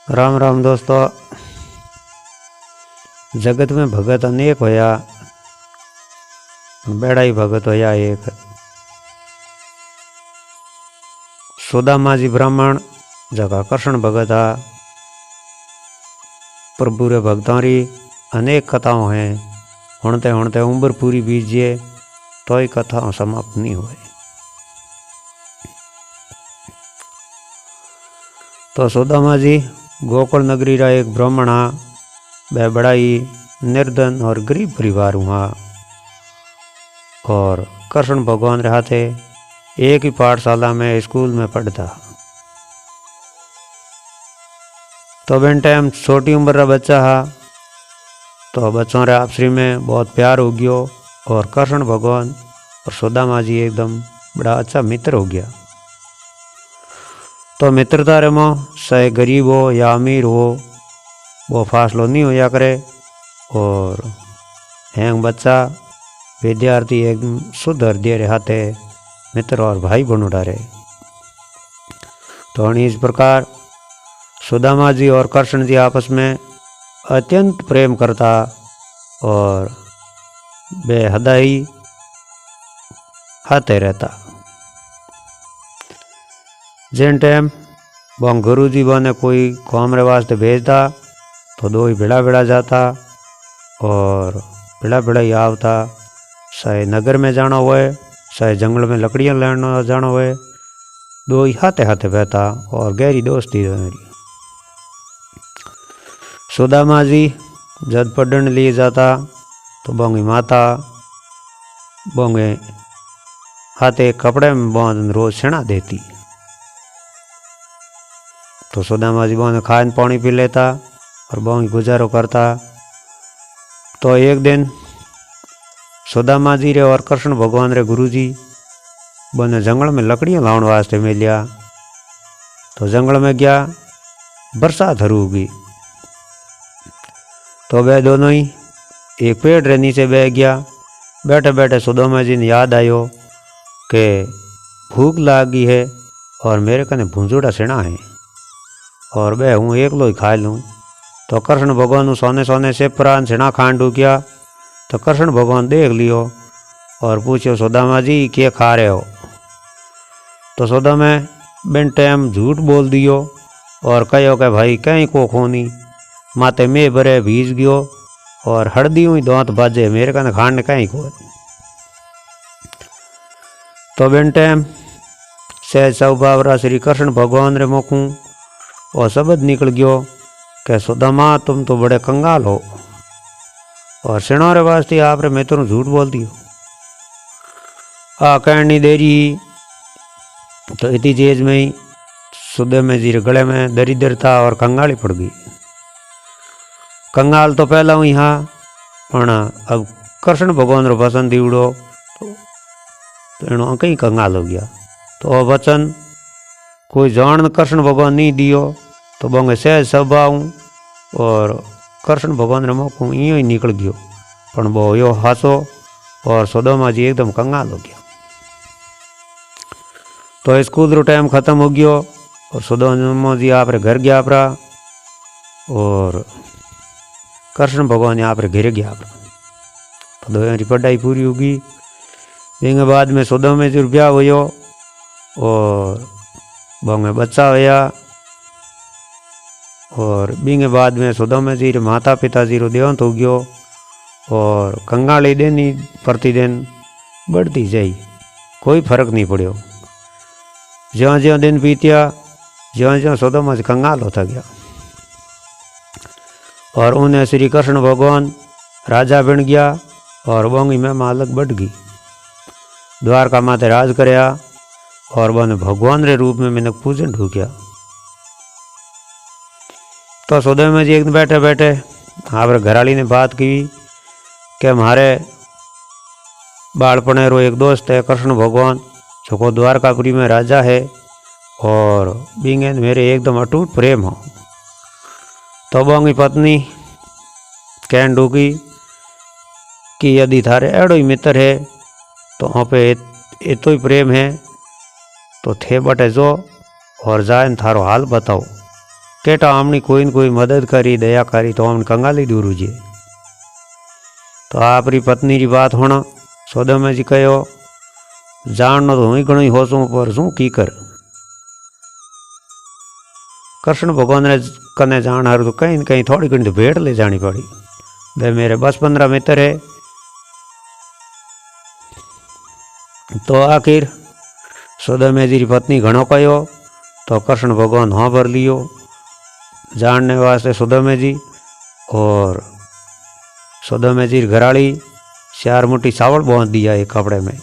राम राम दोस्तों। जगत में भगत अनेक होया, बेड़ा ही भगत होया एक। सुदामा जी ब्राह्मण जगह कृष्ण भगत आ। प्रभु रे भक्तों री अनेक कथाओं हैं। हुणते हुणते उम्र पूरी बीजिए तो ही कथाओं समाप्त नहीं हुए। तो सुदामा जी गोकुल नगरी रा एक ब्राह्मण आ। वह बड़ा ही निर्धन और गरीब परिवार हुआ और कृष्ण भगवान रे हाथे एक ही पाठशाला में स्कूल में पढ़ता। तो बिन टाइम छोटी उम्र रा बच्चा हा, तो बच्चों रे आपसी में बहुत प्यार हो गयो और कृष्ण भगवान और सुदामा जी एकदम बड़ा अच्छा मित्र हो गया। तो मित्रता रे में चाहे गरीब हो या अमीर हो वो फासलो नहीं होया करे और हैंग बच्चा विद्यार्थी एकदम शुद्ध हृदय रे हाथे मित्र और भाई बन उड़ारे। तो इस प्रकार सुदामा जी और कृष्ण जी आपस में अत्यंत प्रेम करता और बेहदा ही हाथे रहता। जिन टाइम वो गुरु जी बने कोई काम रे वास्ते भेजता तो दो ही भिड़ा भिड़ा जाता और भिड़ा भिड़ा ही आवता। चाहे नगर में जाना होए चाहे जंगल में लकड़ियाँ लेना जाना होए, दो ही हाथे हाथे बहता और गहरी दोस्ती मेरी। सुदामा जी जब पढ़ने लिए जाता तो बोंगी माता बोंगे हाथे कपड़े में बांध रोज छेना देती। तो सुदामा जी बोने खान पानी पी लेता और बोंगी गुजारो करता। तो एक दिन सुदामा जी रे और कृष्ण भगवान रे गुरु जी बने जंगल में लकड़ियाँ लाने वास्ते मिलिया। तो जंगल में गया, बरसात हरू गई। तो वे दोनों ही एक पेड़ रे नीचे बैठ गया। बैठे बैठे सुदामा जी ने याद आयो कि भूख लागी है और मेरे कने भूंजोड़ा सेना है और वे हूँ एक लो ही खा लूँ। तो कृष्ण भगवान सोने सोने से प्राण सेना खान डूकिया। तो कृष्ण भगवान देख लियो और पूछो सुदामा जी क्या खा रहे हो। तो सुदामा बिन टाइम झूठ बोल दियो और कहो कि भाई कहीं को खोनी माते में बरे भीज गयो और हल्दी हुई दांत बाजे मेरे कने खान ने कहीं को। तो बिन टाइम सहज स्वभावरा श्री कृष्ण भगवान रे मुखू और शब्द निकल गयो कि सुदामा तुम तो बड़े कंगाल हो और सेना रे वास्ते आप रे मैं तो झूठ बोल दियो। आ कहनी देरी तो इतनी चीज में ही सुदामा जी रे गले में दरिद्रता और कंगाली पड़ गई। कंगाल तो पहला हुई हाँ पण अब कृष्ण भगवान रो वचन दीवड़ो तो कहीं कंगाल हो गया। तो वचन कोई जान कृष्ण भगवान नहीं दियो तो बोंगे सहज स्वभाव और कृष्ण भगवान रे मुख इं ही निकल गयो। पण वो यो हासो और सुदामा जी एकदम कंगाल हो गया। तो स्कूल रो टाइम खत्म हो गयो और सुदामा जी आप रे घर गया अपरा और कृष्ण भगवान यहाँ पर घिर गया। तो दोनों की पढ़ाई पूरी होगी। इसके बाद में सुदामा जी ब्याह हुयो और बोंगे बच्चा होया और बींगे बाद में सुदामा जी रे माता पिता जी रो देहांत हो गयो और कंगाली देनी प्रतिदिन बढ़ती जाई, कोई फर्क नहीं पड़ो। ज्यों ज्यों दिन बीतिया ज्यों ज्यों सुदामा जी कंगाल होता गया और उन्हें श्री कृष्ण भगवान राजा बन गया और बोंगी में मालक बढ़ गई। द्वारका माते राज करया और बने भगवान रे रूप में मैंने पूजन ढूकिया। तो सुदामा जी एक दिन बैठे बैठे आप घराली ने बात की कि हमारे बालपने रो एक दोस्त है कृष्ण भगवान जो को द्वारकापुरी में राजा है और बिंगे मेरे एकदम अटूट प्रेम हो। तो बोंगी पत्नी कहन डूकी कि यदि थारे एड़ो ही मित्र है तो वहाँ पे इतो ही प्रेम है तो थे बटे जो और जाए थारो हाल बताओ। केटा हमनी कोई न कोई मदद करी दया करी तो हमने कंगाली दूर हुजे। तो आपरी पत्नी की बात होना सौदामा जी कहो जाननो तो हुई घणो होसूं पर शू की कर। कृष्ण भगवान ने कने जान हारू तो कहीं न कहीं थोड़ी घणी तो भेंट ले जानी पड़ी। वे मेरे 10-15 मित्र है। तो आखिर सौदामा जी की पत्नी घणो कहो तो कृष्ण भगवान हाँ भर लियो जानने वास्ते सौदामा जी। और सौदामा जी घराड़ी 4 मुट्ठी चावल बांध दिया एक कपड़े में,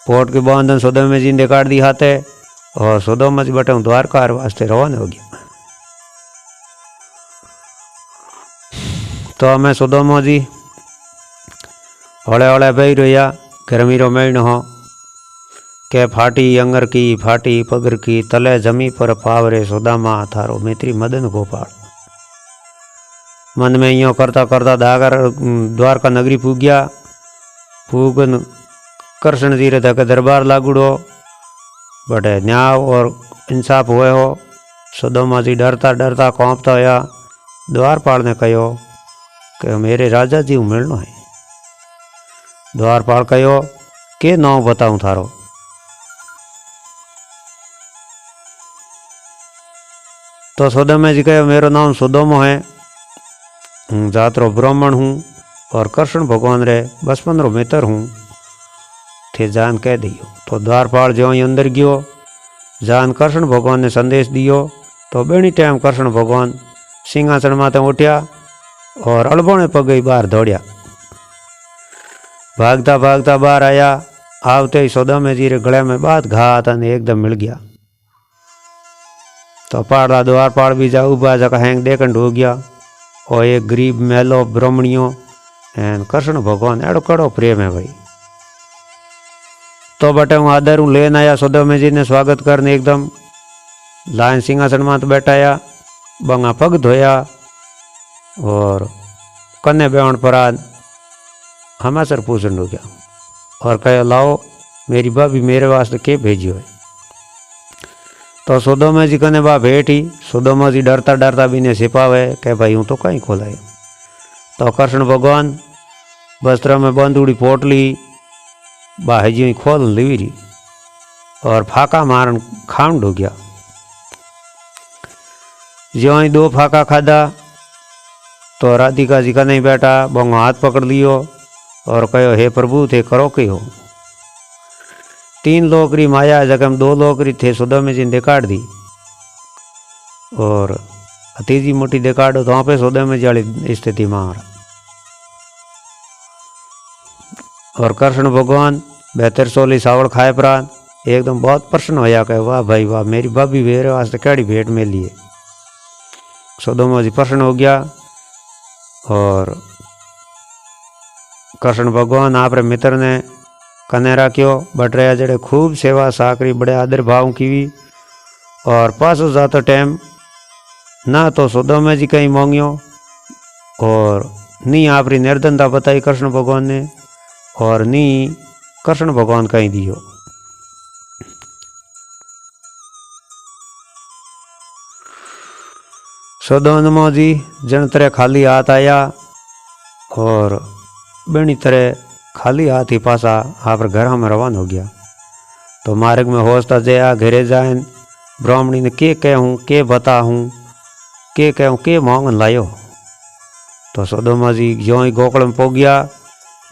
पोट के बांधन सौदामा जी ने काट दी हाथे और सौदामा जी बटे द्वारका वास्ते रवाना हो गया। तो हमें सौदामा जी हौले हौले बही रहा। गर्मी रो महीनो हो के फाटी अंगर की फाटी पगर की तले जमी पर पावरे सौदामा थारो मित्री मदन गोपाल। मन में यो करता करता दागर द्वारका नगरी पूग्या। पूगन कृष्ण जी रे तक दरबार लागूड़ो बटे न्याय और इंसाफ हुए हो। सौदामा जी डरता डरता कौंपता होया द्वारपाल ने कहो कि मेरे राजा जी मिलनो है। द्वारपाल कहो के नाम बताऊं थारो। तो सौदामा जी कहो मेरो नाम सुदामा है, हूँ जातरो ब्राह्मण हूँ और कृष्ण भगवान रे 10-15 मित्र हूँ थे जान कह दियो। तो द्वारपाल जो ही अंदर गयो जान कृष्ण भगवान ने संदेश दियो। तो बेणी टाइम कृष्ण भगवान सिंहासन माते उठ्या और अड़बोने पगे बाहर दौड़िया। भागता भागता बाहर आया। आवते ही सौदामा जी रे गले में बात घात ने एकदम मिल गया। तो पाड़ा द्वारपाल भी जा उबा जका हैंग देखन हो गया और एक गरीब मेलो ब्राह्मणियों एन कृष्ण भगवान एड़ो कड़ो प्रेम है भाई। तो बटे हूँ आदर हूँ लेन आया सौदामा जी ने स्वागत करने एकदम लाइन सिंहासन मात बैठाया बंगा पग धोया और कन्ने बेवण पर हमासर पूछन हो गया और कह लाओ मेरी भाभी मेरे वास्ते के भेजियो है। तो सौदामा जी कने बा भेटी। सौदामा जी डरता डरता भी ने छिपावे के भाई हूँ तो कहीं खोलाए। तो कृष्ण भगवान वस्त्र में बंदूड़ी पोटली बाहजी खोल लीवी और फाका मारन खांड हो गया। जो ही 2 फाका खाधा तो राधिका जी कने बैठा बंगो हाथ पकड़ लियो और कहो हे प्रभु थे करो के हो। 3 लोकरी माया जगम 2 लोकरी थे सौदामा जी ने देकाड़ दी और तीजी मोटी देकाड़ो तो वहाँ पे सौदामा जी वाली स्थिति में आ रहा। और कृष्ण भगवान 72 सोली सावल खाए प्रांत एकदम बहुत प्रसन्न होया कहे वाह भाई वाह मेरी भाभी मेरे वास्ते कैडी भेंट मिली है। सौदामा जी प्रसन्न हो गया और कृष्ण भगवान आप मित्र ने कने राख्यो। बटरिया जड़े खूब सेवा साकरी बड़े आदर भाव की और पासो जातो टाइम ना तो सौदामा जी कहीं मांगियो और नी आपरी निर्धनता बताई कृष्ण भगवान ने और नी कृष्ण भगवान कहीं दियो। सौदामा जी जन तरह खाली हाथ आया और बेणी तरह खाली हाथ ही पासा आप घर में रवान हो गया। तो मार्ग में होस्ता जया घरे जाए ब्राह्मणी ने के कहूँ के बता हूँ के कहूँ के मांगन लायो। तो सौदामा जी जो ही गोकड़ में पो गया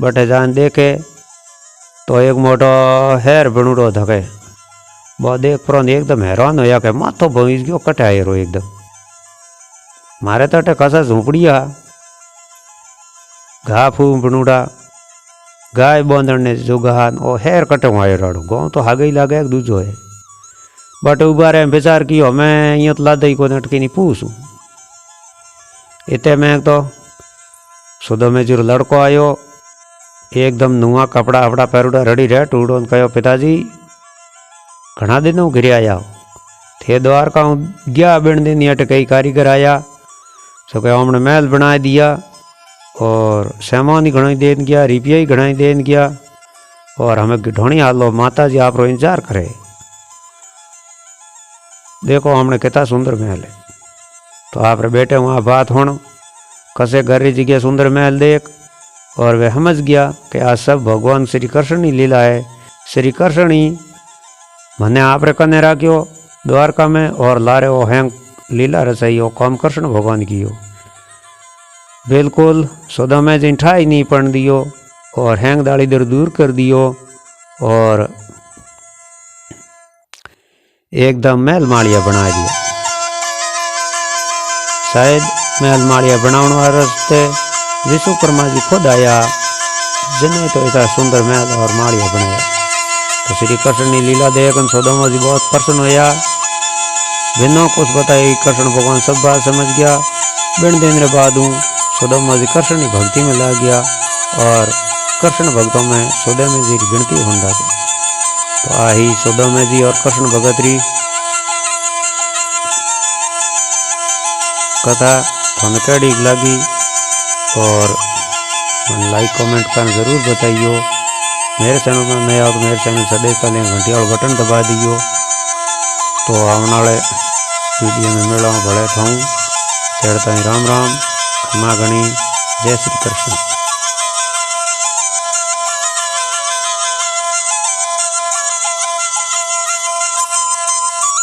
बटे जान देखे तो एक मोटो हेर बणुड़ो धके वो देख पर एकदम हैरान होया के माथो भवीस गयो कटायरो एकदम मारे तो अटे कसा झूंपड़िया घा फू बणुड़ा गाय बांधण ने जुगान और हेर कटों आयो राड़ो गाँव तो हागे ही लागे एक दूजो है बट उबा रहे विचार कियो मैं यो तो लादा ही को नटकी नहीं पूछूं। इतने में तो सौदामा जी लड़को आयो एकदम नुआ कपड़ा वपड़ा पहरुड़ा रड़ी रह टूड़ो कहो पिताजी घना दिनों घिरे आया थे द्वारका गया बिन दिन अट कई कारीगर आया सो कहो हमने महल बना दिया और सामान ही घणो ही देन गया रुपया ही घना ही देन गया और हमें ढोणी हालो माता जी आप इंतजार करे। देखो हमने कितना सुंदर महल है। तो आप रे बेटे वहाँ बात होण कसे घर की जगह सुंदर महल देख और वे समझ गया कि आज सब भगवान श्री कृष्ण ही लीला है। श्री कृष्ण ही मने आप रे कने राख्यो द्वारका में और लारे वो हैंग लीला रचाई हो काम कृष्ण भगवान की हो। बिल्कुल सुदामा जी ठाई नहीं पड़ दियो और हैंग दाड़ी दर दूर कर दियो और एकदम महल माड़िया बना दिया। शायद महल माड़िया बनाने वाले रास्ते विश्वकर्मा जी खुद आया जिन्हें तो इतना सुंदर महल और माड़िया बनाया। तो श्री कृष्ण ने लीला देखकर सुदामा जी बहुत प्रसन्न होया। बिना कुछ बताए कृष्ण भगवान सब बात समझ गया। बिन दिन रे बाद सुदामा जी कृष्ण की भक्ति में लग गया और कृष्ण भक्तों में सुदामा जी की गिनती होने लगी। तो आई सुदामा जी और कृष्ण भगत री कथा थाने कैडी लगी और लाइक कमेंट कर जरूर बताइयो। मेरे चैनल में नया हो तो मेरे चैनल सदैव का घंटी वाला बटन दबा दियो। तो आने वाले वीडियो में मिला भले थाऊँ। चढ़ता राम राम खमा गणी। जय श्री कृष्ण।